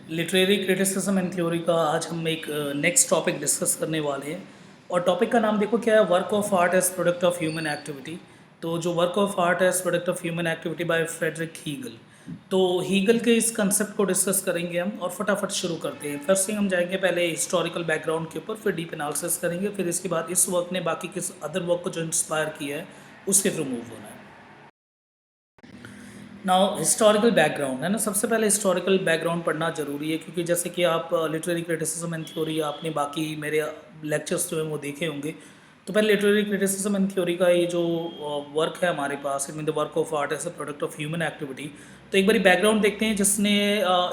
Literary criticism and theory का आज हम एक नेक्स्ट टॉपिक डिस्कस करने वाले हैं। और टॉपिक का नाम देखो क्या है, work of art as product of human activity. तो जो work of art as product of human activity by Friedrich Hegel. तो हीगल के इस कंसेप्ट को डिस्कस करेंगे हम और फटाफट शुरू करते हैं। फर्स्ट थिंग हम जाएंगे पहले हिस्टोरिकल बैकग्राउंड के ऊपर, फिर डीप एनालिसिस करेंगे, फिर इसके बाद इस वर्क ने बाकी किस अदर वर्क को जो इंस्पायर किया है उसके थ्रू मूव होना है। नाउ हिस्टोरिकल बैकग्राउंड है ना, सबसे पहले हिस्टोरिकल बैकग्राउंड पढ़ना जरूरी है, क्योंकि जैसे कि आप लिटरेरी क्रिटिसिज्म एंड थ्योरी आपने बाकी मेरे लेक्चर्स जो हैं वो देखे होंगे। तो पहले लिटरेरी क्रिटिसिज्म एंड थ्योरी का ये जो वर्क है हमारे पास, it mean the work of art as a product of human activity. तो एक बारी बैकग्राउंड देखते हैं जिसने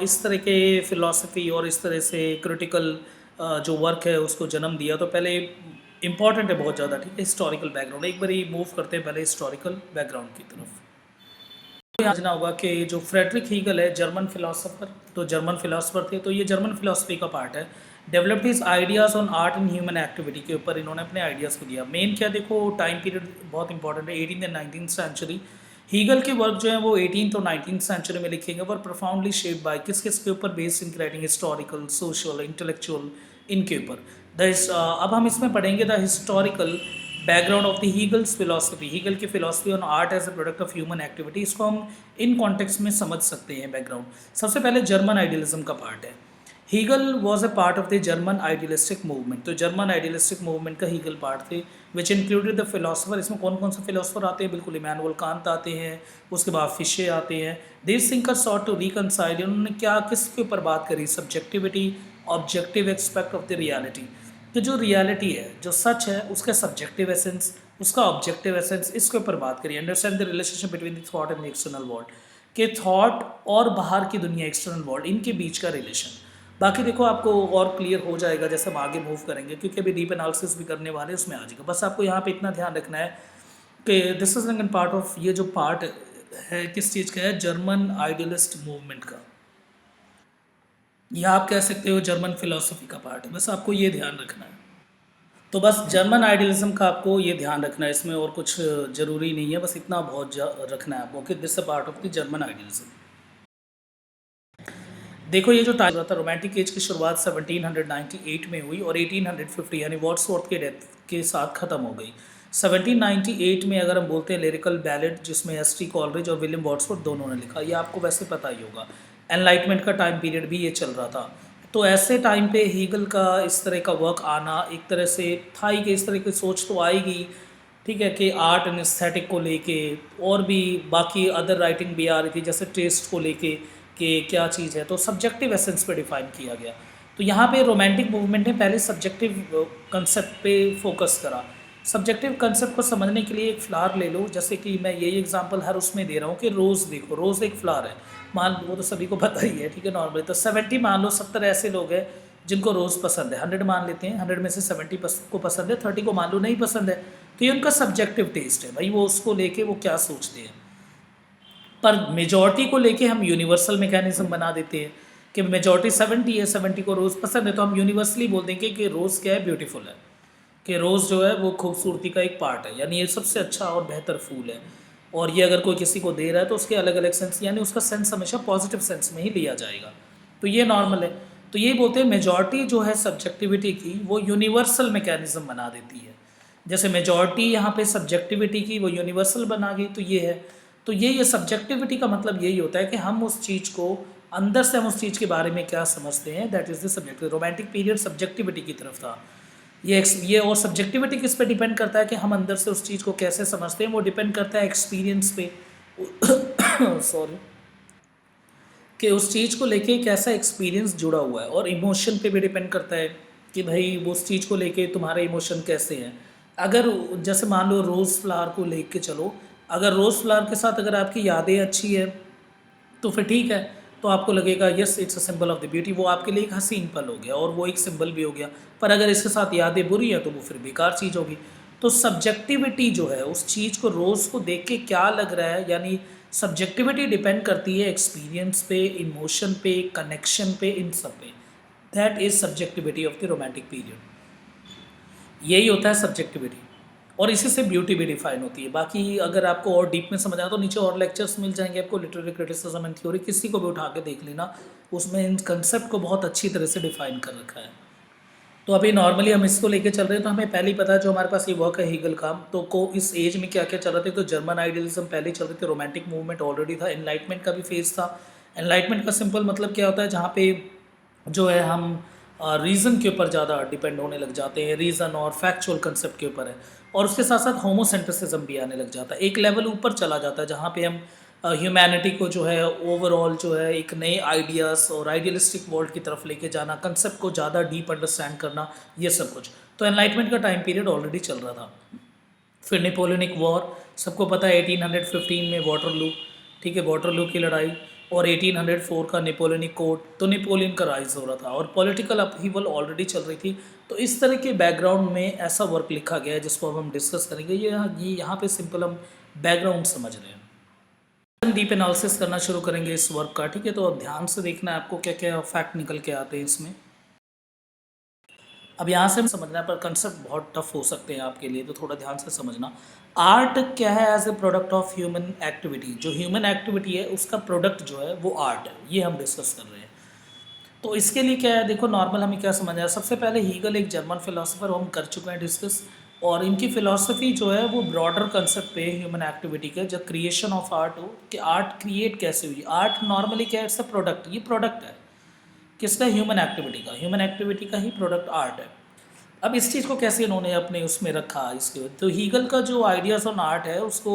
इस तरह के फिलॉसफी और इस तरह से क्रिटिकल जो वर्क है उसको जन्म दिया। तो पहले इंपॉर्टेंट है बहुत ज़्यादा, ठीक है, हिस्टोरिकल बैकग्राउंड। एक बारी मूव करते हैं पहले हिस्टोरिकल बैकग्राउंड की तरफ। समझना होगा कि जो फ्रेडरिक हीगल है जर्मन फिलोसोफर, तो जर्मन फिलोसोफर थे, तो ये जर्मन फिलोसफी का पार्ट है। Developed his ideas on art and human activity के ऊपर इन्होंने अपने आइडियाज़ को दिया। मेन क्या देखो, टाइम पीरियड बहुत इंपॉर्टेंट है, 18th and 19th century. Hegel के वर्क जो है वो 18th और 19th सेंचुरी में लिखेंगे, वर प्रोफाउंडली शेप्ड बाय किस किस के ऊपर, based in writing historical, social, intellectual, इनके ऊपर। अब हम इसमें पढ़ेंगे the historical background of the Hegel's philosophy, Hegel की philosophy on art as a product of human activity. इसको हम इन कॉन्टेक्स्ट में समझ सकते हैं बैकग्राउंड। सबसे पहले जर्मन आइडियलिज्म का पार्ट है। Hegel was a part of the German idealistic movement. तो जर्मन आइडियलिस्टिक मूवमेंट का हीगल पार्ट थे, विच इंक्लूडेड द फिलोसफर। इसमें कौन कौन से फिलोसफर आते हैं? बिल्कुल इमैनुअल कांत आते हैं, उसके बाद फिशे आते हैं। This thinker sought to reconcile, उन्होंने क्या किसके ऊपर बात करी? Subjectivity, objective expect of the reality. कि जो रियलिटी है, जो सच है, उसका सब्जेक्टिव एसेंस, उसका ऑब्जेक्टिव एसेंस, इसके ऊपर बात करिए। Understand the relationship between the thought and the external world, कि थॉट और बाहर की दुनिया, एक्सटर्नल वर्ल्ड, इनके बीच का रिलेशन। बाकी देखो आपको और क्लियर हो जाएगा जैसे हम आगे मूव करेंगे, क्योंकि अभी डीप एनालिसिस भी करने वाले हैं, उसमें आ जाएगा। बस आपको यहाँ पे इतना ध्यान रखना है कि this is an part of, ये जो पार्ट है किस चीज़ का है? जर्मन आइडियलिस्ट मूवमेंट का, या आप कह सकते हो जर्मन फिलोसफी का पार्ट है। बस आपको ये ध्यान रखना है। तो बस जर्मन आइडियलिज्म का आपको ये ध्यान रखना है, इसमें और कुछ ज़रूरी नहीं है, बस इतना बहुत रखना है आपको कि this a part of the German idealism. देखो ये जो टाइम था, रोमांटिक एज की शुरुआत 1798 में हुई और 1850 यानी वर्ड्सवर्थ के डेथ के साथ ख़त्म हो गई। 1798 में अगर हम बोलते हैं लिरिकल बैलेड, जिसमें एस.टी. कॉलरिज और विलियम वर्ड्सवर्थ दोनों ने लिखा, ये आपको वैसे पता ही होगा। एनलाइटमेंट का टाइम पीरियड भी ये चल रहा था। तो ऐसे टाइम पे हीगल का इस तरह का वर्क आना एक तरह से था ही कि इस तरह की सोच तो आएगी, ठीक है, कि आर्ट एंड एस्थेटिक को लेके और भी बाकी अदर राइटिंग भी आ रही थी, जैसे टेस्ट को लेके कि क्या चीज़ है, तो सब्जेक्टिव एसेंस पे डिफाइन किया गया। तो यहाँ पे रोमांटिक मूवमेंट ने पहले सब्जेक्टिव कंसेप्ट पे फोकस करा। सब्जेक्टिव कंसेप्ट को समझने के लिए एक फ्लावर ले लो, जैसे कि मैं यही एग्जांपल हर उसमें दे रहा हूँ कि रोज़ देखो, रोज़ एक फ्लावर है, मान वो तो सभी को पता ही है, ठीक है, नॉर्मली। तो 70 मान लो, 70 ऐसे लोग हैं जिनको रोज़ पसंद है, 100 मान लेते हैं, 100 में से 70 को पसंद है, 30 को मान लो नहीं पसंद है। तो ये उनका सब्जेक्टिव टेस्ट है भाई, वो उसको लेके वो क्या सोचते हैं। पर मेजॉरिटी को लेके हम यूनिवर्सल मैकेनिज्म बना देते हैं कि मेजॉरिटी 70 है, 70 को रोज़ पसंद है, तो हम यूनिवर्सली बोल देंगे कि रोज़ क्या है? ब्यूटीफुल है, कि रोज़ जो है वो खूबसूरती का एक पार्ट है, यानी ये सबसे अच्छा और बेहतर फूल है। और ये अगर कोई किसी को दे रहा है तो उसके अलग अलग सेंस, यानी उसका सेंस हमेशा पॉजिटिव सेंस में ही लिया जाएगा। तो ये नॉर्मल है। तो ये बोलते हैं मेजॉरिटी जो है सब्जेक्टिविटी की, वो यूनिवर्सल मैकेनिज्म बना देती है। जैसे मेजॉरिटी यहाँ पे सब्जेक्टिविटी की वो यूनिवर्सल बना गई, तो ये है। तो ये सब्जेक्टिविटी का मतलब यही होता है कि हम उस चीज़ को अंदर से, हम उस चीज़ के बारे में क्या समझते हैं, that is the subjective. Romantic period subjectivity की तरफ था। ये और सब्जेक्टिविटी किस पे डिपेंड करता है कि हम अंदर से उस चीज़ को कैसे समझते हैं, वो डिपेंड करता है एक्सपीरियंस पे सॉरी, कि उस चीज़ को लेके कैसा एक्सपीरियंस जुड़ा हुआ है, और इमोशन पे भी डिपेंड करता है कि भाई वो उस चीज़ को लेके तुम्हारे इमोशन कैसे हैं। अगर जैसे मान लो रोज़ फ्लावर को लेके चलो, अगर रोज़ फ्लावर के साथ अगर आपकी यादें अच्छी है तो फिर ठीक है, तो आपको लगेगा yes it's a symbol of the beauty, वो आपके लिए एक हसीन पल हो गया और वो एक सिंबल भी हो गया। पर अगर इसके साथ यादें बुरी हैं तो वो फिर बेकार चीज़ होगी। तो सब्जेक्टिविटी जो है, उस चीज़ को रोज़ को देख के क्या लग रहा है, यानी सब्जेक्टिविटी डिपेंड करती है एक्सपीरियंस पे, इमोशन पे, कनेक्शन पे, इन सब पे। That is subjectivity of the romantic period. यही होता है सब्जेक्टिविटी। और इसी से ब्यूटी भी डिफाइन होती है। बाकी अगर आपको और डीप में समझना है तो नीचे और लेक्चर्स मिल जाएंगे आपको, लिटरेरी क्रिटिसिज्म एंड थ्योरी, किसी को भी उठा के देख लेना, उसमें इन कंसेप्ट को बहुत अच्छी तरह से डिफाइन कर रखा है। तो अभी नॉर्मली हम इसको लेके चल रहे हैं, तो हमें पहले ही पता है जो हमारे पास ये वर्क है हीगल का, तो को इस एज में क्या क्या चल रहे थे। तो जर्मन आइडियलिज्म पहले चल रहे थे, रोमांटिक मूवमेंट ऑलरेडी था, एनलाइटमेंट का भी फेज था। एनलाइटमेंट का सिंपल मतलब क्या होता है, जहाँ पे जो है हम रीज़न के ऊपर ज़्यादा डिपेंड होने लग जाते हैं, रीज़न और फैक्चुअल कंसेप्ट के ऊपर है, और उसके साथ साथ होमोसेंट्रिसिज्म भी आने लग जाता है, एक लेवल ऊपर चला जाता है, जहाँ पे हम ह्यूमैनिटी को जो है ओवरऑल जो है एक नए आइडियाज़ और आइडियलिस्टिक वर्ल्ड की तरफ लेके जाना, कंसेप्ट को ज़्यादा डीप अंडरस्टैंड करना, ये सब कुछ। तो एनलाइटमेंट का टाइम पीरियड ऑलरेडी चल रहा था। फिर नेपोलियनिक वॉर, सबको पता है 1815 में वाटरलू, ठीक है, वाटरलू की लड़ाई, और 1804 का नेपोलियनिक कोड, तो नेपोलियन का राइज हो रहा था और पॉलिटिकल अपहीवल ऑलरेडी चल रही थी। तो इस तरह के बैकग्राउंड में ऐसा वर्क लिखा गया है जिसको अब हम डिस्कस करेंगे। ये यहाँ पे सिंपल हम बैकग्राउंड समझ रहे हैं, डीप एनालिसिस करना शुरू करेंगे इस वर्क का, ठीक है। तो अब ध्यान से देखना है आपको क्या क्या फैक्ट निकल के आते हैं इसमें। अब यहाँ से हम समझना है, पर कंसेप्ट बहुत टफ हो सकते हैं आपके लिए, तो थोड़ा ध्यान से समझना। आर्ट क्या है as a product of human activity, जो ह्यूमन एक्टिविटी है उसका प्रोडक्ट जो है वो आर्ट है, ये हम डिस्कस कर रहे हैं। तो इसके लिए क्या है, देखो नॉर्मल हमें क्या समझना है। सबसे पहले हीगल एक जर्मन फिलोसोफर, हम कर चुके हैं डिस्कस, और इनकी फिलॉसफी जो है वो ब्रॉडर कंसेप्ट पे ह्यूमन एक्टिविटी का, जब क्रिएशन ऑफ आर्ट हो कि आर्ट क्रिएट कैसे हुई। आर्ट नॉर्मली क्या है, इट्स अ प्रोडक्ट, ये प्रोडक्ट है किसका, ह्यूमन एक्टिविटी का, ह्यूमन एक्टिविटी का ही प्रोडक्ट आर्ट है। अब इस चीज़ को कैसे इन्होंने अपने उसमें रखा इसके, तो हीगल का जो आइडियाज़ ऑन आर्ट है उसको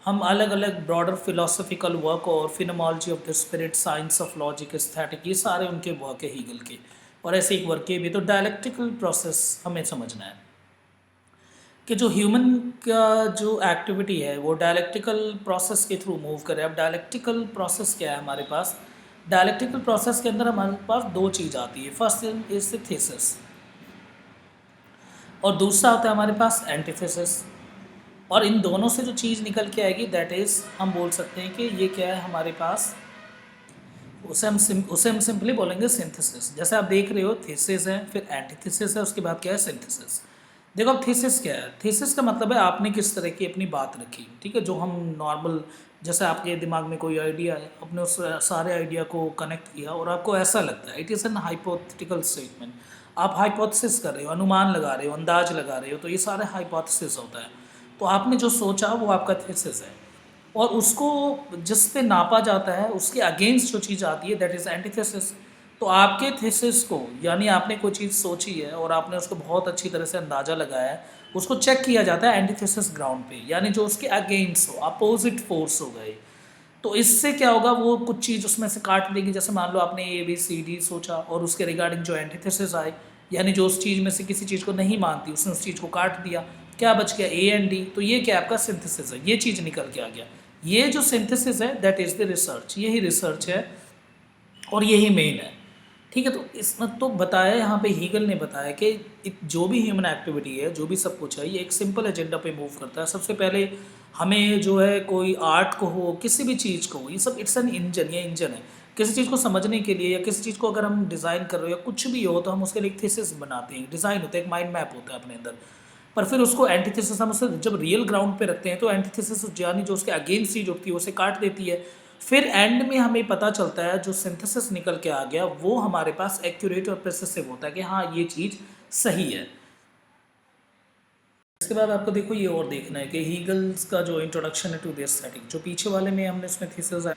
हम अलग अलग ब्रॉडर फिलोसफिकल वर्क और phenomenology of the spirit, science of logic, aesthetic, ये सारे उनके वर्क है हीगल के, और ऐसे एक वर्क के भी। तो डायलेक्टिकल प्रोसेस हमें समझना है कि जो ह्यूमन का जो एक्टिविटी है वो डायलेक्टिकल प्रोसेस के थ्रू मूव करे। अब डायलेक्टिकल प्रोसेस क्या है हमारे पास, डायलेक्टिकल प्रोसेस के अंदर हमारे पास दो चीज़ आती है, फर्स्ट इज द थीसिस और दूसरा होता है हमारे पास एंटीथेसिस। और इन दोनों से जो चीज़ निकल के आएगी दैट इज़, हम बोल सकते हैं कि ये क्या है हमारे पास, उसे हम सिंपली बोलेंगे सिंथेसिस। जैसे आप देख रहे हो थीसिस है, फिर एंटीथेसिस है, उसके बाद क्या है सिंथेसिस। देखो अब थीसिस क्या है, थीसिस का मतलब है आपने किस तरह की अपनी बात रखी, ठीक है। जो हम नॉर्मल, जैसे आपके दिमाग में कोई आइडिया है, अपने उस सारे आइडिया को कनेक्ट किया और आपको ऐसा लगता है, it is an hypothetical statement. आप हाइपोथेसिस कर रहे हो, अनुमान लगा रहे हो, अंदाज लगा रहे हो, तो ये सारे हाइपोथेसिस होता है। तो आपने जो सोचा वो आपका थीसिस है, और उसको जिस पे नापा जाता है उसके अगेंस्ट जो चीज़ आती है दैट इज़ एंटीथेसिस। तो आपके थीसिस को, यानी आपने कोई चीज़ सोची है और आपने उसको बहुत अच्छी तरह से अंदाज़ा लगाया है, उसको चेक किया जाता है एंटीथेसिस ग्राउंड पे, यानी जो उसके अगेंस्ट हो, अपोजिट फोर्स हो गए। तो इससे क्या होगा, वो कुछ चीज़ उसमें से काट देगी। जैसे मान लो आपने ABCD सोचा और उसके रिगार्डिंग जो एंटीथेसिस आए, यानी जो उस चीज़ में से किसी चीज़ को नहीं मानती, उसने उस चीज़ को काट दिया, क्या बच गया A एंड D। तो ये क्या आपका सिंथेसिस है, ये चीज़ निकल के आ गया। ये जो सिंथेसिस है दैट इज़ द रिसर्च, यही रिसर्च है और यही मेन है, ठीक है। तो इसमें तो बताया यहाँ पे हीगल ने बताया कि जो भी ह्यूमन एक्टिविटी है, जो भी सब कुछ है, ये एक सिंपल एजेंडा पे मूव करता है। सबसे पहले हमें जो है कोई आर्ट को हो, किसी भी चीज़ को हो, ये सब इट्स एन इंजन, ये इंजन है किसी चीज़ को समझने के लिए, या किसी चीज़ को अगर हम डिज़ाइन कर रहे हो या कुछ भी हो, तो हम उसके लिए एक थीसिस बनाते हैं, डिज़ाइन होता है, एक माइंड मैप होता है अपने अंदर। पर फिर उसको एंटीथेसिस हम उसे जब रियल ग्राउंड पे रखते हैं तो एंटीथेसिस यानी जो उसके अगेंस्ट चीज होती है उसे काट देती है। फिर एंड में हमें पता चलता है जो सिंथेसिस निकल के आ गया वो हमारे पास एक्यूरेट और प्रेसिसिव होता है कि हाँ ये चीज़ सही है। इसके बाद आपको देखो ये और देखना है कि हीगल्स का जो इंट्रोडक्शन है टू द एस्थेटिक, जो पीछे वाले में हमने उसमें थीसिस है,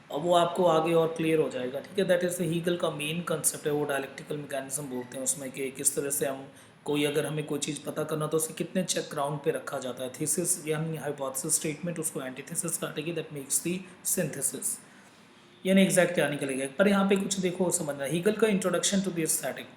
अब वो आपको आगे और क्लियर हो जाएगा, ठीक है। दैट इज़ द हीगल का मेन कंसेप्ट है, वो डायलेक्टिकल मैकेनिज्म बोलते हैं उसमें, कि किस तरह से हम कोई, अगर हमें कोई चीज़ पता करना तो उसे कितने चेक ग्राउंड पे रखा जाता है। थीसिस यानी हाइपोथेसिस स्टेटमेंट, उसको एंटीथेसिस काटेगी, दैट मेक्स दी सिंथेसिस, यानी एग्जैक्ट क्या निकलेगा। पर यहाँ पे कुछ देखो समझना, हीगल का introduction to the aesthetic,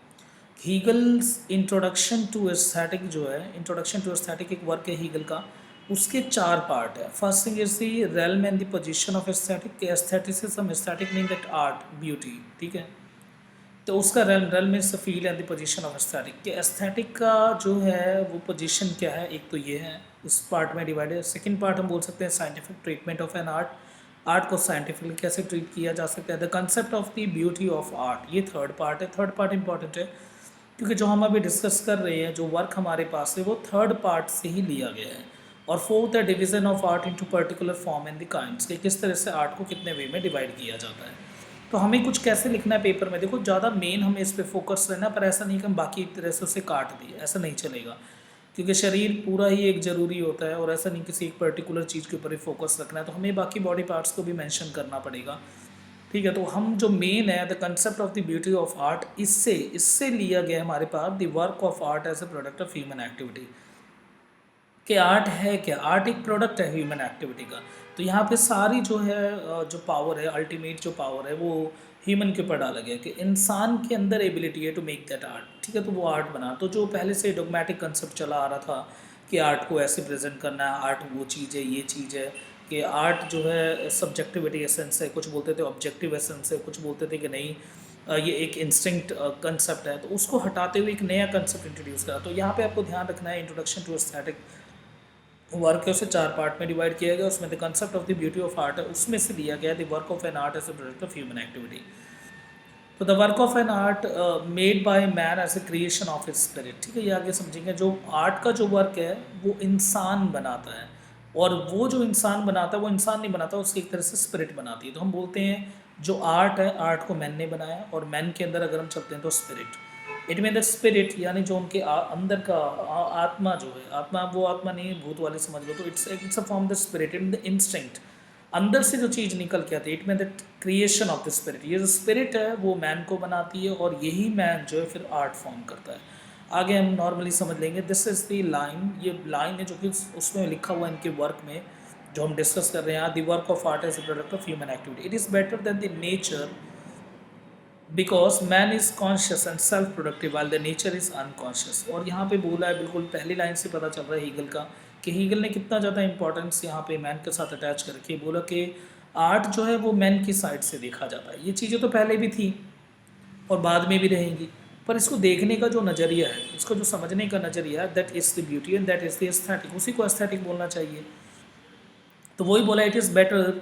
Hegel's introduction to aesthetic जो है, इंट्रोडक्शन टू एस्थेटिक एक वर्क है हीगल का, उसके चार पार्ट है। First thing is the realm and the position of aesthetic, aestheticism, aesthetic mean that art, beauty, ठीक है। तो उसका realm is the field and the position of aesthetic, कि एस्थेटिक का जो है वो पोजीशन क्या है, एक तो ये है, उस पार्ट में डिवाइडेड। सेकंड पार्ट हम बोल सकते हैं scientific treatment of an art, art को साइंटिफिकली कैसे ट्रीट किया जा सकता है। The concept of the beauty of art, ये थर्ड पार्ट है। थर्ड पार्ट इंपॉर्टेंट है क्योंकि जो हम अभी डिस्कस कर रहे हैं, जो वर्क हमारे पास है, वो थर्ड पार्ट से ही लिया गया है। और फोर्थ है division of art into particular form and the kinds, कि किस तरह से आर्ट को कितने वे में डिवाइड किया जाता है। तो हमें कुछ कैसे लिखना है पेपर में, देखो ज़्यादा मेन हमें इस पे फोकस रहना, पर ऐसा नहीं कि हम बाकी तरह से उसे काट दिए, ऐसा नहीं चलेगा। क्योंकि शरीर पूरा ही एक ज़रूरी होता है, और ऐसा नहीं किसी एक पर्टिकुलर चीज़ के ऊपर ही फोकस रखना है, तो हमें बाकी बॉडी पार्ट्स को भी मेंशन करना पड़ेगा। ठीक है, तो हम जो मेन है the concept of the beauty of art, इससे इससे लिया गया हमारे पास the work of art as a product of human activity. कि आर्ट है क्या, आर्ट एक प्रोडक्ट है ह्यूमन एक्टिविटी का। तो यहाँ पे सारी जो है जो पावर है, अल्टीमेट जो पावर है, वो ह्यूमन के ऊपर डाला गया कि इंसान के अंदर एबिलिटी है टू मेक दैट आर्ट। ठीक है, तो वो आर्ट बना। तो जो पहले से डोगमेटिक कंसेप्ट चला आ रहा था कि आर्ट को ऐसे प्रेजेंट करना है, आर्ट वो चीज़ है, ये चीज़ है, कि आर्ट जो है सब्जेक्टिविटी एसेंस है, कुछ बोलते थे ऑब्जेक्टिव एसेंस है, कुछ बोलते थे कि नहीं ये एक इंस्टिंक्ट कंसेप्ट है, तो उसको हटाते हुए एक नया कंसेप्ट इंट्रोड्यूस करा। तो यहाँ पे आपको ध्यान रखना है, इंट्रोडक्शन टू एस्थेटिक वर्क है, उसे 4 पार्ट में डिवाइड किया गया। उसमें the concept of the beauty of art है, उसमें से दिया गया the work of an art as a product of human activity. तो the work of an art made by man as a creation of his spirit. ठीक है, ये आगे समझेंगे। जो आर्ट का जो वर्क है वो इंसान बनाता है, और वो जो इंसान बनाता है वो इंसान नहीं बनाता, उसकी एक तरह से स्पिरिट बनाती है। तो हम बोलते हैं जो आर्ट है, आर्ट को मैन ने बनाया, और मैन के अंदर अगर हम चलते हैं तो spirit, it mean the spirit, यानी जो उनके अंदर का आत्मा जो है, आत्मा वो आत्मा नहीं है, भूत वाले समझ लो, तो it's a form the spirit in the instinct, अंदर से जो चीज़ निकल के आती है, it mean the creation of the spirit. ये जो स्पिरिट है वो मैन को बनाती है, और यही मैन जो है फिर आर्ट फॉर्म करता है। आगे हम नॉर्मली समझ लेंगे। दिस इज़ द लाइन, ये लाइन है जो कि उसमें लिखा हुआ है इनके वर्क में जो हम डिस्कस कर रहे हैं। The work of art as a product of human activity, it is better than the nature because man is conscious and self productive while the nature is unconscious. और यहाँ पे बोला है, बिल्कुल पहली लाइन से पता चल रहा है हीगल का, कि हीगल ने कितना ज़्यादा इंपॉर्टेंस यहाँ पे मैन के साथ अटैच करके बोला कि आर्ट जो है वो मैन की साइड से देखा जाता है। ये चीज़ें तो पहले भी थी और बाद में भी रहेंगी, पर इसको देखने का जो नज़रिया है, इसको जो समझने का नज़रिया है, that is the beauty and that is the aesthetic, उसी को एस्थेटिक बोलना चाहिए। तो वही बोला, it is better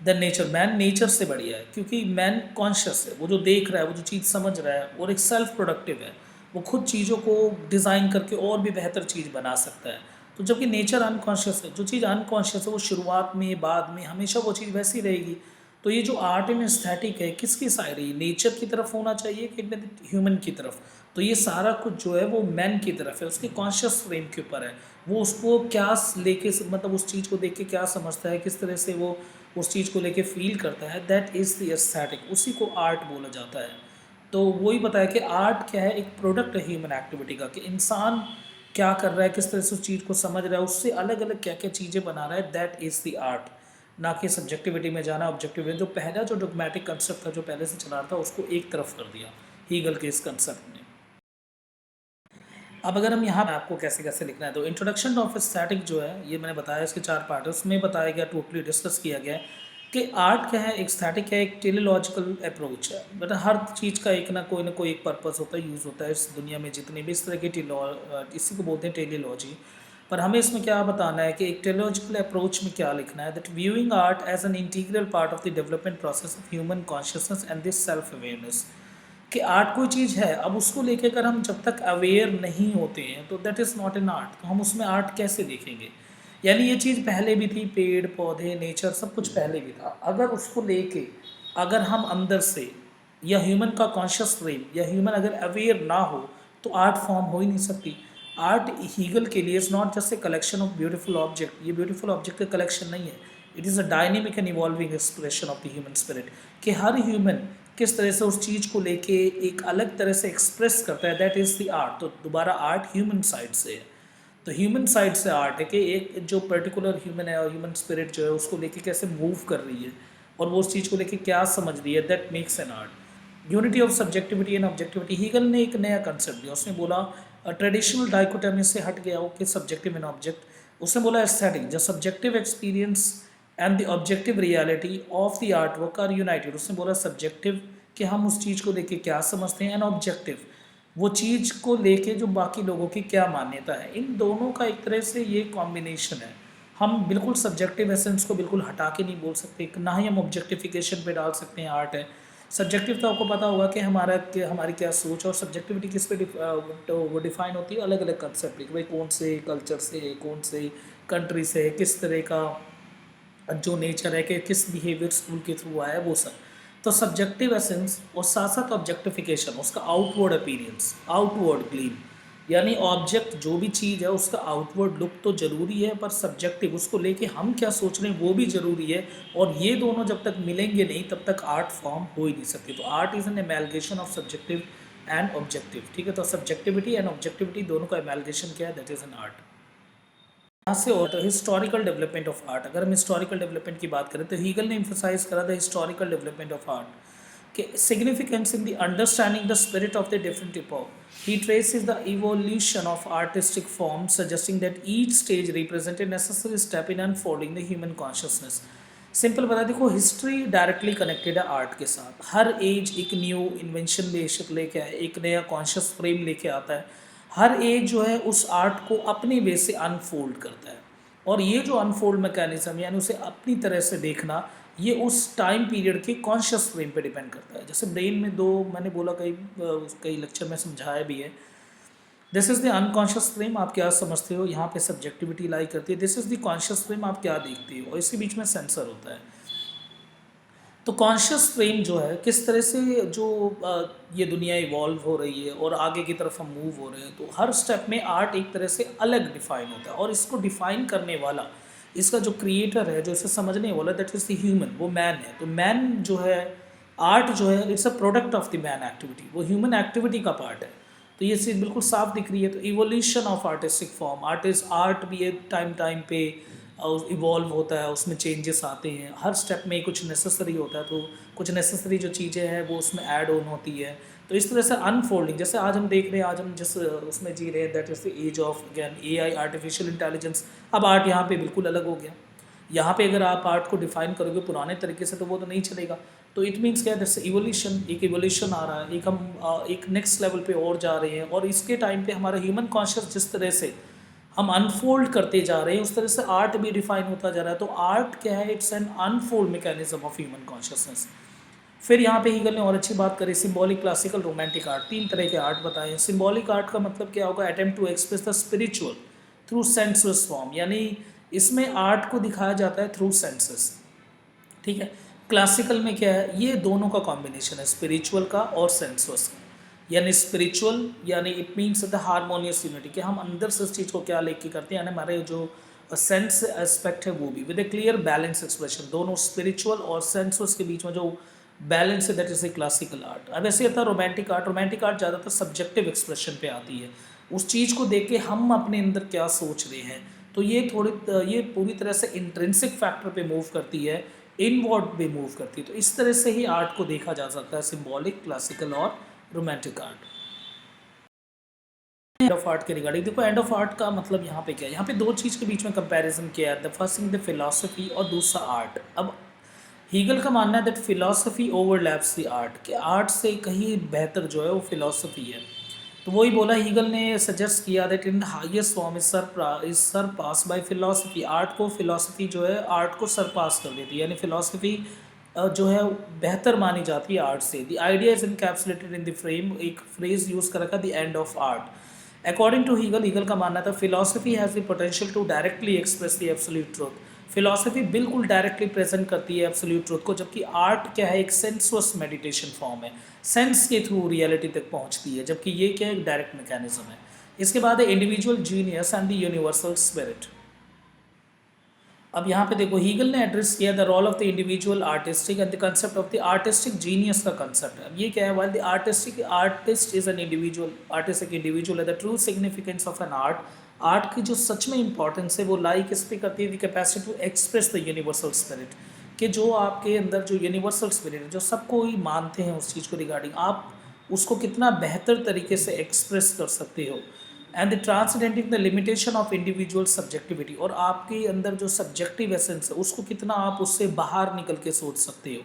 then nature, man nature से बढ़िया है, क्योंकि मैन कॉन्शियस है, वो जो देख रहा है, वो जो चीज़ समझ रहा है, और एक सेल्फ प्रोडक्टिव है, वो खुद चीज़ों को डिज़ाइन करके और भी बेहतर चीज़ बना सकता है। तो जबकि नेचर अनकॉन्शियस है, जो चीज़ अनकॉन्शियस है वो शुरुआत में, बाद में, हमेशा वो चीज़ वैसी रहेगी। तो ये जो आर्ट एंड एस्थेटिक है, किसकी साइड है, नेचर की तरफ होना चाहिए कि ह्यूमन की तरफ? तो ये सारा कुछ जो है वो मैन की तरफ है, उसके कॉन्शियस फ्रेम के ऊपर है। वो उसको क्या लेके, मतलब उस चीज़ को देख के क्या समझता है, किस तरह से वो उस चीज़ को लेके फील करता है, दैट इज़ द एस्थेटिक, उसी को आर्ट बोला जाता है। तो वही बताया कि आर्ट क्या है, एक प्रोडक्ट है ह्यूमन एक्टिविटी का, कि इंसान क्या कर रहा है, किस तरह से उस चीज़ को समझ रहा है, उससे अलग अलग क्या क्या चीज़ें बना रहा है, दैट इज़ द आर्ट। ना कि सब्जेक्टिविटी में जाना, ऑब्जेक्टिविटी, जो पहला जो डोगमेटिक कंसेप्ट था जो पहले से चला रहा था, उसको एक तरफ कर दिया हीगल के इस कंसेप्ट ने। अब अगर हम यहाँ आपको कैसे कैसे लिखना है, तो इंट्रोडक्शन ऑफ एस्थेटिक जो है, ये मैंने बताया, इसके 4 पार्ट है, उसमें बताया गया, टोटली डिस्कस किया गया है कि आर्ट क्या है, एस्थेटिक है, एक टेलीलॉजिकल अप्रोच है। बट हर चीज़ का एक ना कोई एक पर्पस होता है, यूज़ होता है इस दुनिया में, जितनी भी इस तरह की इसी को बोलते हैं टेलीलॉजी। पर हमें इसमें क्या बताना है कि एक टेलीलॉजिकल अप्रोच में क्या लिखना है, that viewing art as an integral part of the development process of human consciousness and this self awareness. कि आर्ट कोई चीज़ है, अब उसको लेके अगर हम जब तक अवेयर नहीं होते हैं तो that is not an art. तो हम उसमें आर्ट कैसे देखेंगे? यानी ये चीज़ पहले भी थी, पेड़ पौधे नेचर सब कुछ पहले भी था, अगर उसको लेके अगर हम अंदर से, या ह्यूमन का कॉन्शियस फ्रेम, या ह्यूमन अगर अवेयर ना हो, तो आर्ट फॉर्म हो ही नहीं सकती। आर्ट हीगल के लिए is not just a collection of beautiful object, ये ब्यूटीफुल ऑब्जेक्ट का कलेक्शन नहीं है, it is a dynamic and evolving expression of the human spirit, कि हर ह्यूमन किस तरह से उस चीज़ को लेके एक अलग तरह से एक्सप्रेस करता है, दैट इज़ द आर्ट। तो दोबारा आर्ट ह्यूमन साइड से है, तो ह्यूमन साइड से आर्ट है कि एक जो पर्टिकुलर ह्यूमन है और ह्यूमन स्पिरिट जो है उसको लेके कैसे मूव कर रही है, और वो उस चीज़ को लेके क्या समझ रही है, that makes an art. Unity of subjectivity and objectivity, Hegel ने एक नया कंसेप्ट दिया, उसने बोला ट्रेडिशनल डाइकोटमी से हट गया वो कि सब्जेक्टिव एंड ऑब्जेक्ट। उसने बोला aesthetic, the subjective experience and the objective reality of the art work are united. उसने बोला सब्जेक्टिव कि हम उस चीज़ को लेके क्या समझते हैं, एंड ऑब्जेक्टिव वो चीज़ को लेके जो बाकी लोगों की क्या मान्यता है, इन दोनों का एक तरह से ये कॉम्बिनेशन है। हम बिल्कुल सब्जेक्टिव एसेंस को बिल्कुल हटा के नहीं बोल सकते, ना ही हम ऑब्जेक्टिफिकेशन पे डाल सकते हैं आर्ट है, सब्जेक्टिव तो आपको पता होगा कि हमारी क्या सोच और सब्जेक्टिविटी किस पे तो वो डिफाइन होती है अलग अलग कंसेप्ट पे कि भाई कौन से कल्चर से है, कौन से कंट्री से है, किस तरह का जो नेचर है कि किस बिहेवियर स्कूल के थ्रू आया है वो सब। तो सब्जेक्टिव एसेंस और साथ साथ ऑब्जेक्टिफिकेशन, उसका आउटवर्ड अपीयरेंस, आउटवर्ड ग्लीम, यानी ऑब्जेक्ट जो भी चीज़ है उसका आउटवर्ड लुक तो ज़रूरी है, पर सब्जेक्टिव उसको लेके हम क्या सोच रहे हैं वो भी ज़रूरी है। और ये दोनों जब तक मिलेंगे नहीं तब तक आर्ट फॉर्म हो ही नहीं सकती। तो art is an amalgamation of subjective and objective. ठीक है, तो सब्जेक्टिविटी एंड ऑब्जेक्टिविटी दोनों का एमेलगेशन क्या है, दैट इज़ एन आर्ट। यहाँ से और तो हिस्टोरिकल डेवलपमेंट ऑफ आर्ट, अगर हम हिस्टोरिकल डेवलपमेंट की बात करें तो हीगल ने emphasize करा the historical development of art के significance in the understanding the spirit of the different epoch. He traces the evolution of artistic forms, suggesting that each stage represents a necessary step in unfolding the human consciousness. Simple बता, देखो history directly connected है art के साथ। हर as एक new invention बेशक लेके आए, एक नया कॉन्शियस फ्रेम लेके आता है। हर एज जो है उस आर्ट को अपने वे से अनफोल्ड करता है, और ये जो अनफोल्ड मैकेनिज्म यानी उसे अपनी तरह से देखना, ये उस टाइम पीरियड के कॉन्शियस फ्रेम पे डिपेंड करता है। जैसे ब्रेन में दो, मैंने बोला कई कई लेक्चर में समझाया भी है, this is the unconscious frame, आप क्या समझते हो, यहाँ पे सब्जेक्टिविटी लाई करती है। This is the conscious frame, आप क्या देखते हो, और इसके बीच में सेंसर होता है। तो कॉन्शियस फ्रेम जो है किस तरह से जो ये दुनिया इवॉल्व हो रही है और आगे की तरफ हम मूव हो रहे हैं, तो हर स्टेप में आर्ट एक तरह से अलग डिफाइन होता है। और इसको डिफाइन करने वाला, इसका जो क्रिएटर है, जो इसे समझने वाला, दैट इज़ द ह्यूमन, वो मैन है। तो मैन जो है, आर्ट जो है it's a product of the man activity, वो ह्यूमन एक्टिविटी का पार्ट है। तो ये चीज़ बिल्कुल साफ दिख रही है। तो evolution of artistic form, art भी है टाइम टाइम पे इवॉल्व होता है, उसमें चेंजेस आते हैं, हर स्टेप में कुछ नेसेसरी होता है, तो कुछ नेसेसरी जो चीज़ें हैं वो उसमें ऐड ऑन होती है। तो इस तरह से अनफोल्डिंग, जैसे आज हम देख रहे हैं, आज हम जिस उसमें जी रहे हैं, that is the age of again AI, artificial intelligence. अब आर्ट यहाँ पे बिल्कुल अलग हो गया। यहाँ पे अगर आप आर्ट को डिफाइन करोगे पुराने तरीके से तो वो तो नहीं चलेगा। तो इट मीन्स क्या है, जैसे इवोल्यूशन, एक इवोल्यूशन आ रहा है, एक हम एक नेक्स्ट लेवल पे और जा रहे हैं। और इसके टाइम पे हमारा ह्यूमन कॉन्शियस जिस तरह से हम अनफोल्ड करते जा रहे हैं, उस तरह से आर्ट भी डिफाइन होता जा रहा है। तो आर्ट क्या है, it's an unfold mechanism of human consciousness. फिर यहाँ पे हीगल ने और अच्छी बात करी, सिंबॉलिक, क्लासिकल, रोमांटिक आर्ट, तीन तरह के आर्ट बताए हैं। सिंबॉलिक आर्ट का मतलब क्या होगा, attempt to express the spiritual through sensuous form, यानी इसमें आर्ट को दिखाया जाता है थ्रू सेंसेस। ठीक है। क्लासिकल में क्या है, ये दोनों का कॉम्बिनेशन है, स्पिरिचुअल का और सेंसुअस का। यानी स्पिरिचुअल यानी it means the harmonious unity, कि हम अंदर से इस चीज़ को क्या लेके करते हैं, यानी हमारे जो सेंस एस्पेक्ट है वो भी with A clear balance expression, दोनों स्पिरिचुअल और सेंसुअस के बीच में जो बैलेंस है, that is a classical art. अब ऐसे आता है रोमांटिक आर्ट। रोमांटिक आर्ट ज़्यादातर सब्जेक्टिव एक्सप्रेशन पे आती है, उस चीज़ को देख के हम अपने अंदर क्या सोच रहे हैं। तो ये पूरी तरह से इंट्रिंसिक फैक्टर पे मूव करती है, इनवर्ड पे मूव करती है। तो इस तरह से ही आर्ट को देखा जा सकता है, सिंबॉलिक, क्लासिकल और romantic art. And of art के रिगार्डिंग देखो, एंड ऑफ आर्ट का मतलब यहाँ पे क्या है, यहाँ पे दो चीज़ के बीच में कंपैरिजन किया है, the first thing the philosophy और दूसरा आर्ट। अब हीगल का मानना है that philosophy overlaps the art, कि आर्ट से कहीं बेहतर जो है वो फिलॉसफी है। तो वही बोला, हीगल ने सजेस्ट किया that in highest form is surpass by philosophy. Art को फिलॉसफी जो है आर्ट को सरपास कर देती है, यानी फिलॉसफी जो है बेहतर मानी जाती है आर्ट से। The idea is encapsulated in the frame, एक फ्रेज यूज़ कर रखा, the end of art. According to Hegel का मानना था philosophy has the potential to directly express the absolute truth. Philosophy बिल्कुल डायरेक्टली प्रेजेंट करती है एब्सोल्यूट ट्रूथ को, जबकि आर्ट क्या है, एक सेंसुअस मेडिटेशन फॉर्म है, सेंस के थ्रू रियलिटी तक पहुंचती है, जबकि ये क्या है, एक डायरेक्ट मैकेनिज्म है। इसके बाद है individual genius and the universal spirit. अब यहाँ पे देखो, हीगल ने एड्रेस किया the role of the individual artistic and the concept of the artistic genius का कंसेप्ट है। अब ये क्या है, while the artist is an individual, artist एक इंडिविजुअल है, the true significance of an art की जो सच में इंपॉर्टेंस है वो लाई किस पे करती है, the capacity to express the universal spirit, कि जो आपके अंदर जो यूनिवर्सल स्पिरिट है, जो सबको ही मानते हैं उस चीज़ को रिगार्डिंग, आप उसको कितना बेहतर तरीके से एक्सप्रेस कर सकते हो। And the transcending the limitation of individual subjectivity, और आपके अंदर जो सब्जेक्टिव एसेंस है उसको कितना आप उससे बाहर निकल के सोच सकते हो,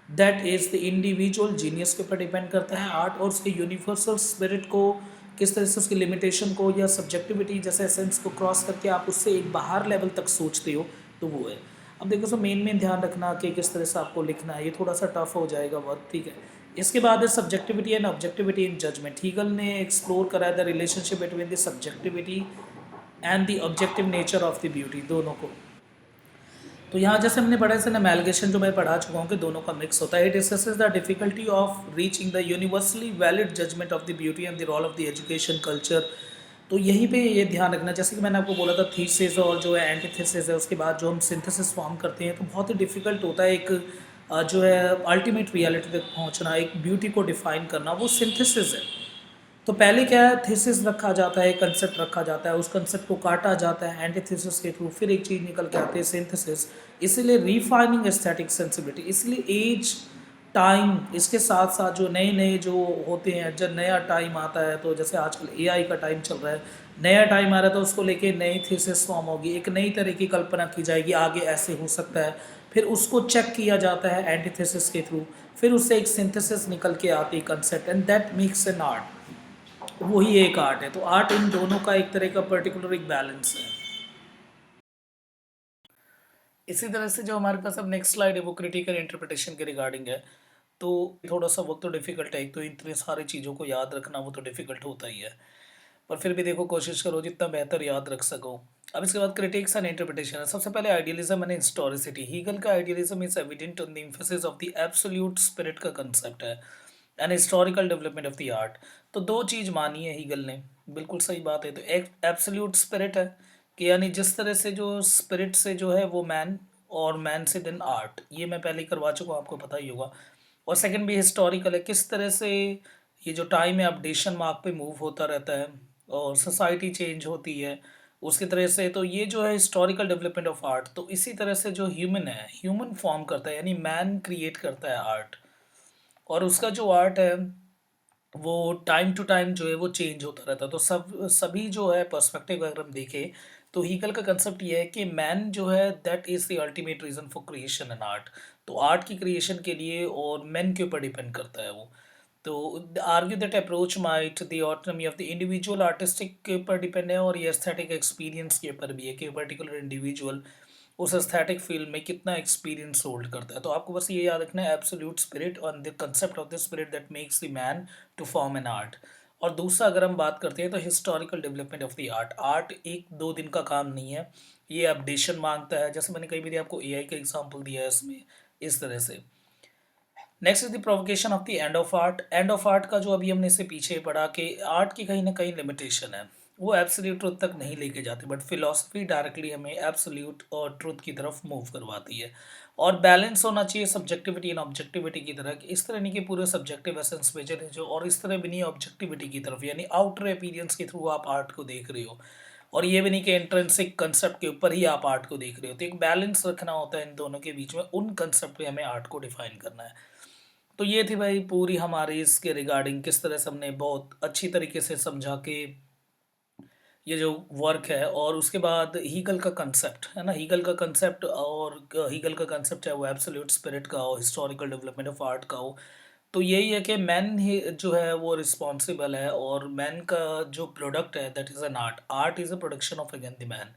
that is the individual genius के ऊपर डिपेंड करता है आर्ट। और उसके यूनिवर्सल स्पिरिट को किस तरह से, उसकी लिमिटेशन को या सब्जेक्टिविटी जैसे एसेंस को क्रॉस करके आप उससे एक बाहर लेवल तक सोचते हो, तो वो है। अब देखो सो मेन ध्यान रखना कि किस तरह से आपको लिखना है, ये थोड़ा सा टफ हो जाएगा वर्क, ठीक है। इसके बाद है subjectivity and objectivity in judgement. Hegel ने एक्सप्लोर करा है the relationship between the subjectivity and the objective nature of the beauty, दोनों को। तो यहाँ जैसे हमने पढ़ा है एमैलगेशन जो मैं पढ़ा चुका हूँ कि दोनों का मिक्स होता है। It discusses the difficulty of reaching the universally valid judgement of the beauty and the role of the education culture. तो यहीं पे ये ध्यान रखना, जैसे कि मैंने आपको बोला था थीसिस और जो है एंटीथेसिस है, उसके बाद जो हम सिंथेसिस फॉर्म करते हैं, तो बहुत ही डिफिकल्ट होता है एक जो है अल्टीमेट रियलिटी तक पहुंचना, एक ब्यूटी को डिफाइन करना, वो सिंथेसिस है। तो पहले क्या है, थीसिस रखा जाता है, कंसेप्ट रखा जाता है, उस कंसेप्ट को काटा जाता है एंटीथेसिस के थ्रू, फिर एक चीज़ निकल के आती है सिंथेसिस। इसीलिए रिफाइनिंग एस्थेटिक सेंसिबिलिटी, इसलिए एज टाइम इसके साथ साथ जो नए नए जो होते हैं, जब नया टाइम आता है, तो जैसे आजकल एआई का टाइम चल रहा है, नया टाइम आ रहा है, तो उसको लेके नई थीसिस फॉर्म होगी, एक नई तरह की कल्पना की जाएगी, आगे ऐसे हो सकता है, फिर उसको चेक किया जाता है एंटीथेसिस के थ्रू, फिर उससे एक सिंथेसिस निकल के आती है concept, and that makes an art. वही एक आर्ट है। तो आर्ट इन दोनों का एक तरह का पर्टिकुलर एक बैलेंस है। इसी तरह से जो हमारे पास अब नेक्स्ट स्लाइड है वो क्रिटिकल इंटरप्रिटेशन के रिगार्डिंग है। तो थोड़ा सा वक्त तो डिफ़िकल्ट है, एक तो इतने सारी चीज़ों को याद रखना वो तो डिफ़िकल्ट होता ही है, पर फिर भी देखो कोशिश करो जितना बेहतर याद रख सको। अब इसके बाद क्रिटिक्स एंड इंटरप्रिटेशन है। सबसे पहले आइडियलिज्म एंड हिस्टोरिसिटी। हीगल का idealism is evident on the emphasis of the absolute spirit का कंसेप्ट है and historical development of the art. तो दो चीज़ मानी है हीगल ने, बिल्कुल सही बात है। तो एक एब्सोल्यूट स्पिरिट है कि यानी जिस तरह से जो स्पिरिट से जो है वो मैन, और मैन से देन आर्ट, ये मैं पहले ही करवा चुका हूँ, आपको पता ही होगा। और सेकंड भी हिस्टोरिकल है, किस तरह से ये जो टाइम है अपडेशन मार्क पे मूव होता रहता है और सोसाइटी चेंज होती है उसकी तरह से। तो ये जो है हिस्टोरिकल डेवलपमेंट ऑफ आर्ट। तो इसी तरह से जो ह्यूमन है, ह्यूमन फॉर्म करता है, यानी मैन क्रिएट करता है आर्ट, और उसका जो आर्ट है वो टाइम टू टाइम जो है वो चेंज होता रहता है। तो सभी जो है पर्सपेक्टिव अगर हम देखें, तो हीगल का कंसेप्ट ये है कि मैन जो है that is the ultimate reason for creation and art. तो आर्ट की क्रिएशन के लिए और मैन के ऊपर डिपेंड करता है वो। तो argue that approach might the autonomy of the individual artistic के ऊपर डिपेंड है, और ये एस्थेटिक एक्सपीरियंस के ऊपर भी है कि पर्टिकुलर इंडिविजुअल उस एस्थेटिक फील्ड में कितना एक्सपीरियंस होल्ड करता है। तो आपको बस ये याद रखना है एब्सोल्यूट स्पिरिट और the concept of the spirit that makes the man to form an art. और दूसरा अगर हम बात करते हैं तो historical development of the art. Art एक दो दिन का काम नहीं है, ये अपडेशन मांगता है, जैसे मैंने कई बार आपको एआई का एग्जांपल दिया है इसमें, इस तरह से। Next is the provocation of the end of art. And of art का जो अभी हमने इससे पीछे पढ़ा कि आर्ट की कहीं ना कहीं लिमिटेशन है, वो एब्सोल्यूट ट्रुथ तक नहीं लेके जाती, बट फिलॉसफी डायरेक्टली हमें एब्सोल्यूट और ट्रुथ की तरफ मूव करवाती है। और बैलेंस होना चाहिए सब्जेक्टिविटी एंड ऑब्जेक्टिविटी की तरह, कि इस तरह नहीं कि पूरे सब्जेक्टिव एसेंस पे चले जो, और इस तरह भी नहीं ऑब्जेक्टिविटी की तरफ, यानी आउटर अपीयरेंस के थ्रू आप आर्ट को देख रहे हो, और ये भी नहीं कि इंट्रिंसिक कंसेप्ट के ऊपर ही आप आर्ट को देख रहे हो। तो एक बैलेंस रखना होता है इन दोनों के बीच में, उन कंसेप्ट पे हमें आर्ट को डिफाइन करना है। तो ये थी भाई पूरी हमारी इसके रिगार्डिंग, किस तरह से हमने बहुत अच्छी तरीके से समझा कि ये जो वर्क है, और उसके बाद हीगल का कंसेप्ट है ना, हीगल का कंसेप्ट, और हीगल का कंसेप्ट है वो एब्सोल्यूट स्पिरिट का हो, हिस्टोरिकल डेवलपमेंट ऑफ आर्ट का हो। तो यही है कि मैन ही जो है वो रिस्पॉन्सिबल है, और मैन का जो प्रोडक्ट है that is an art, art is a production of again the man.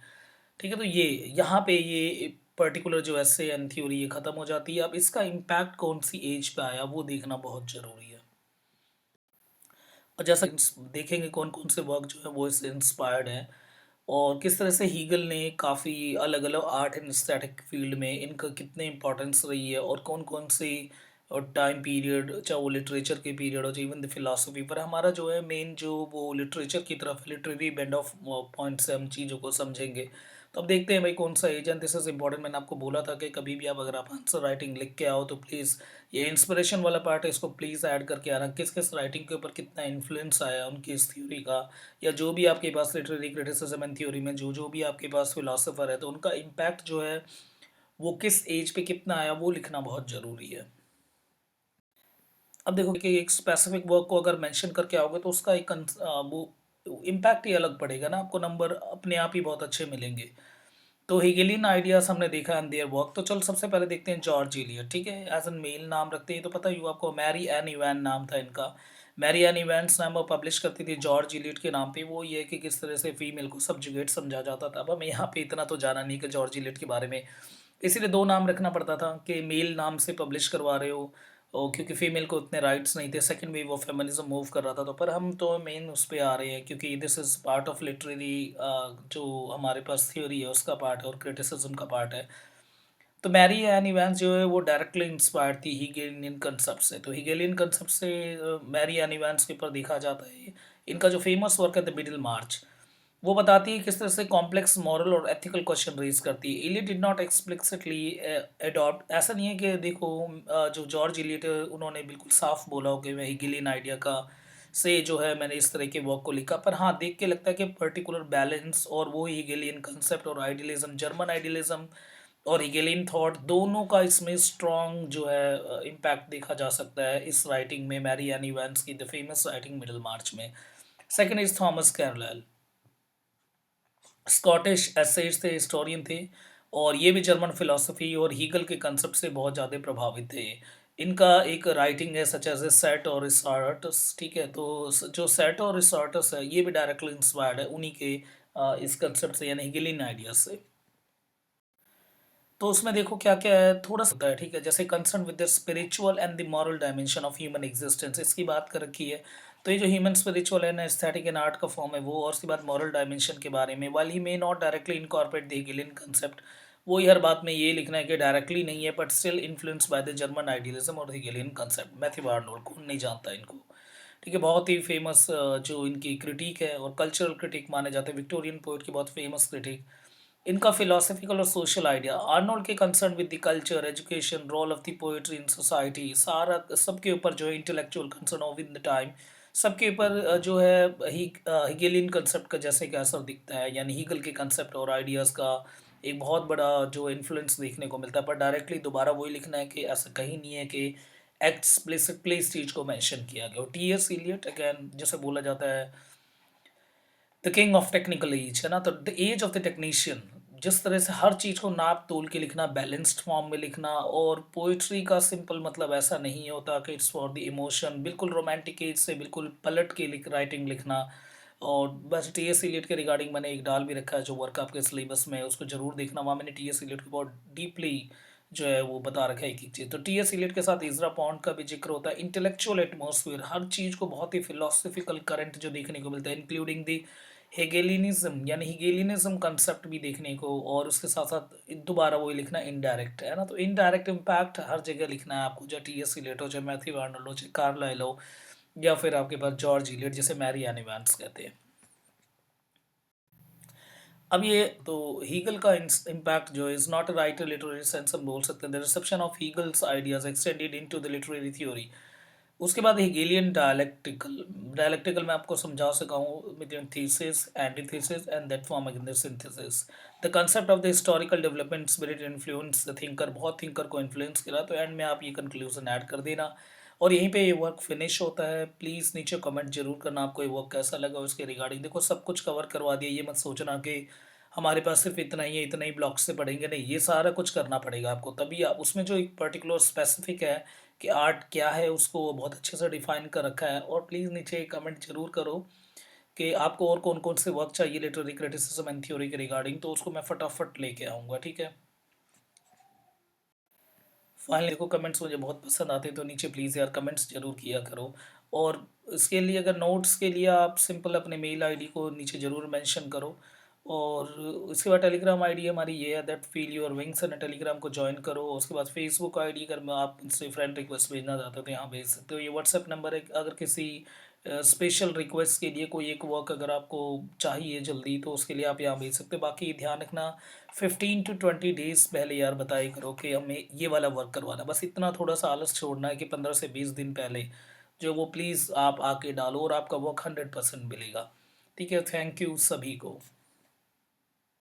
ठीक है, तो ये यहाँ पे ये पर्टिकुलर जो ऐसे एंड थ्योरी ये ख़त्म हो जाती है। अब इसका इम्पैक्ट कौन सी एज पे आया वो देखना बहुत ज़रूरी है। और जैसा देखेंगे कौन कौन से वर्क जो है वो इससे इंस्पायर्ड हैं, और किस तरह से हीगल ने काफ़ी अलग अलग आर्ट एंड एस्थेटिक फील्ड में इनका कितने इंपॉर्टेंस रही है, और कौन कौन सी और टाइम पीरियड, चाहे वो लिटरेचर के पीरियड हो, चाहे इवन द फिलोसफी पर, हमारा जो है मेन जो वो लिटरेचर की तरफ, लिटरेरी बेंड ऑफ पॉइंट से हम चीज़ों को समझेंगे। तो अब देखते हैं भाई कौन सा age, and this is important. मैंने आपको बोला था कि कभी भी आप अगर आप आंसर राइटिंग लिख के आओ तो प्लीज़ ये इंस्पिरेशन वाला पार्ट है, इसको प्लीज़ ऐड करके आना, किस किस राइटिंग के ऊपर कितना इन्फ्लुएंस आया उनकी इस थ्योरी का, या जो भी आपके पास लिटरेरी क्रिटिसिज्म एंड थ्योरी में जो जो भी आपके पास फिलोसोफर है, तो उनका इम्पैक्ट जो है वो किस एज पे कितना आया वो लिखना बहुत ज़रूरी है। अब देखो कि एक स्पेसिफिक वर्क को अगर मेंशन करके आओगे तो उसका एक वो इम्पैक्ट ही अलग पड़ेगा ना, आपको नंबर अपने आप ही बहुत अच्छे मिलेंगे। तो हेगेलियन आइडियाज हमने देखा इन देयर वर्क। तो चल सबसे पहले देखते हैं जॉर्ज इलियट, ठीक है, एज एन मेल नाम रखते हैं तो पता ही हुआ आपको, मैरी एन इवैन नाम था इनका। मैरी एन इवैन्स नाम वो पब्लिश करती थी जॉर्ज इलियट के नाम पे। वो ये है कि किस तरह से फीमेल को सब्जुगेट समझा जाता था। अब हमें यहाँ पे इतना तो जाना नहीं कि जॉर्ज इलियट के बारे में इसीलिए 2 नाम रखना पड़ता था कि मेल नाम से पब्लिश करवा रहे हो और क्योंकि फीमेल को उतने राइट्स नहीं थे, second wave of feminism move कर रहा था, तो पर हम तो मेन उस पे आ रहे हैं क्योंकि this is part of literary जो हमारे पास थ्योरी है उसका पार्ट है और क्रिटिसिज़्म का पार्ट है। तो मैरी एन इवांस जो है वो डायरेक्टली इंस्पायर्ड थी हीगेलियन कंसेप्ट से। तो हीगेलियन कंसेप्ट से मैरी एन इवांस के ऊपर देखा जाता है। इनका जो फेमस वर्क है द मिडिल मार्च, वो बताती है किस तरह से कॉम्प्लेक्स मॉरल और एथिकल क्वेश्चन रेज करती है। Eliot did not explicitly adopt, ऐसा नहीं है कि देखो जो जॉर्ज इलियट है उन्होंने बिल्कुल साफ बोला हो कि मैं हीगेलियन आइडिया का से जो है मैंने इस तरह के वर्क को लिखा, पर हाँ देख के लगता है कि पर्टिकुलर बैलेंस और वो हीगेलियन कंसेप्ट और आइडियलिज्म, जर्मन आइडियलिज्म और हेगेलियन थॉट दोनों का इसमें स्ट्रॉन्ग जो है इम्पैक्ट देखा जा सकता है इस राइटिंग में, मैरी एन इवांस की the famous writing Middlemarch में। Second is Thomas Carlyle, Scottish essayist थे, हिस्टोरियन थे और ये भी जर्मन फिलोसफी और हीगल के कंसेप्ट से बहुत ज़्यादा प्रभावित थे। इनका एक राइटिंग है सच एज ए सेट और रिसार्टस, ठीक है, तो जो सेट और रिसार्टस है ये भी डायरेक्टली इंस्पायर्ड है उन्हीं के इस कंसेप्ट से यानी हेगेलियन आइडिया से। तो उसमें देखो क्या-क्या है, थोड़ा-सा होता है, ठीक है? जैसे concern with the spiritual and the moral dimension of human existence, इसकी बात कर रखी है। तो ये जो human spiritual and aesthetic and art का फॉर्म है वो, और उसके बाद मॉरल डायमेंशन के बारे में, while he may not directly incorporate the Hegelian concept, वो ही हर बात में ये लिखना है कि डायरेक्टली नहीं है but still influenced by the German idealism और हेगेलियन कांसेप्ट। मैथ्यू आर्नोल्ड, कौन नहीं जानता इनको, ठीक है? बहुत ही फेमस जो इनकी क्रिटिक है और कल्चरल क्रिटिक माने जाते हैं, विक्टोरियन पोएट की बहुत फेमस क्रिटिक। इनका फिलोसफिकल और सोशल आइडिया, आर्नोल्ड के concern with the culture, education, role of the poetry in society, सारा सबके ऊपर जो है intellectual concern of in the time, सबके ऊपर जो है हिगेलियन कंसेप्ट का जैसे कि असर दिखता है, यानी हीगल के कंसेप्ट और आइडियाज़ का एक बहुत बड़ा जो इन्फ्लुएंस देखने को मिलता है। पर डायरेक्टली दोबारा वही लिखना है कि ऐसा कहीं नहीं है कि एक्सप्लिसिटली इस चीज़ को मेंशन किया गया। और टी एस इलियट अगेन, जैसे बोला जाता है the king of technical age, है ना? तो the age of the technician, जिस तरह से हर चीज़ को नाप तोल के लिखना, बैलेंस्ड फॉर्म में लिखना, और पोइट्री का सिंपल मतलब ऐसा नहीं होता कि इट्स फॉर द इमोशन, बिल्कुल रोमांटिक एज से बिल्कुल पलट के राइटिंग लिखना। और बस टी एस इलियट के रिगार्डिंग मैंने एक डाल भी रखा है जो वर्क आपके सिलेबस में है, उसको जरूर देखना। वहाँ मैंने टी एस इलियट को बहुत डीपली जो है वो बता रखा है एक एक चीज़। तो टी एस इलियट के साथ इजरा पॉन्ड का भी जिक्र होता है। इंटेलेक्चुअल एटमॉस्फेयर, हर चीज़ को बहुत ही फिलोसफिकल करंट जो देखने को मिलता है, इंक्लूडिंग दी हेगेलिनिज्म, यानी हेगेलिनिज्म कंसेप्ट भी देखने को, और उसके साथ साथ दोबारा वही लिखना इनडायरेक्ट, है ना? तो इनडायरेक्ट इम्पैक्ट हर जगह लिखना है आपको, चाहे टी एस इलियट हो, चाहे मैथ्यू आर्नोल्ड हो, चाहे कार्लाइल हो, या फिर आपके पास जॉर्ज इलियट जिसे मैरी एन इवांस कहते हैं। अब ये तो हीगल का इम्पैक्ट जो is not a writer literary sense हम बोल सकते हैं, the reception of Hegel's ideas extended into the literary theory. उसके बाद हेगेलियन डायलेक्टिकल, डायलेक्टिकल मैं आपको समझा सका हूँ with thesis, antithesis and that form again the synthesis. The concept of the historical development spirit influence the thinker, बहुत thinker को influence करा। तो एंड में आप ये कंक्लूजन ऐड कर देना और यहीं पे ये वर्क फिनिश होता है। प्लीज़ नीचे कमेंट जरूर करना आपको ये वर्क कैसा लगा, उसके रिगार्डिंग देखो सब कुछ कवर करवा दिया। ये मत सोचना कि हमारे पास सिर्फ इतना ही है, इतना ही ब्लॉक से पढ़ेंगे, नहीं, ये सारा कुछ करना पड़ेगा आपको, तभी आप उसमें जो एक पर्टिकुलर स्पेसिफिक है कि आर्ट क्या है उसको वो बहुत अच्छे से डिफाइन कर रखा है। और प्लीज़ नीचे कमेंट जरूर करो कि आपको और कौन कौन से वर्क चाहिए लिटरेरी क्रिटिसिज्म एंड थ्योरी के रिगार्डिंग, तो उसको मैं फटाफट लेके आऊँगा, ठीक है? फाइनली देखो कमेंट्स मुझे बहुत पसंद आते हैं, तो नीचे प्लीज़ यार कमेंट्स ज़रूर किया करो। और इसके लिए अगर नोट्स के लिए आप सिंपल अपने मेल आईडी को नीचे ज़रूर मेंशन करो। और उसके बाद टेलीग्राम आईडी हमारी ये है, that feel your wings, and Telegram को ज्वाइन करो। उसके बाद फेसबुक आईडी अगर मैं आप मुझसे फ्रेंड रिक्वेस्ट भेजना चाहते हो तो यहाँ भेज सकते हो। ये व्हाट्सएप नंबर है, अगर किसी स्पेशल रिक्वेस्ट के लिए कोई एक वर्क अगर आपको चाहिए जल्दी तो उसके लिए आप यहाँ भेज सकते हो। बाकी ध्यान रखना 15 to 20 डेज़ पहले यार बताया करो कि हमें ये वाला वर्क करवाना है। बस इतना थोड़ा सा आलस छोड़ना है कि 15 से 20 दिन पहले जो वो प्लीज़ आप आके डालो और आपका वर्क 100% मिलेगा। ठीक है, थैंक यू सभी को।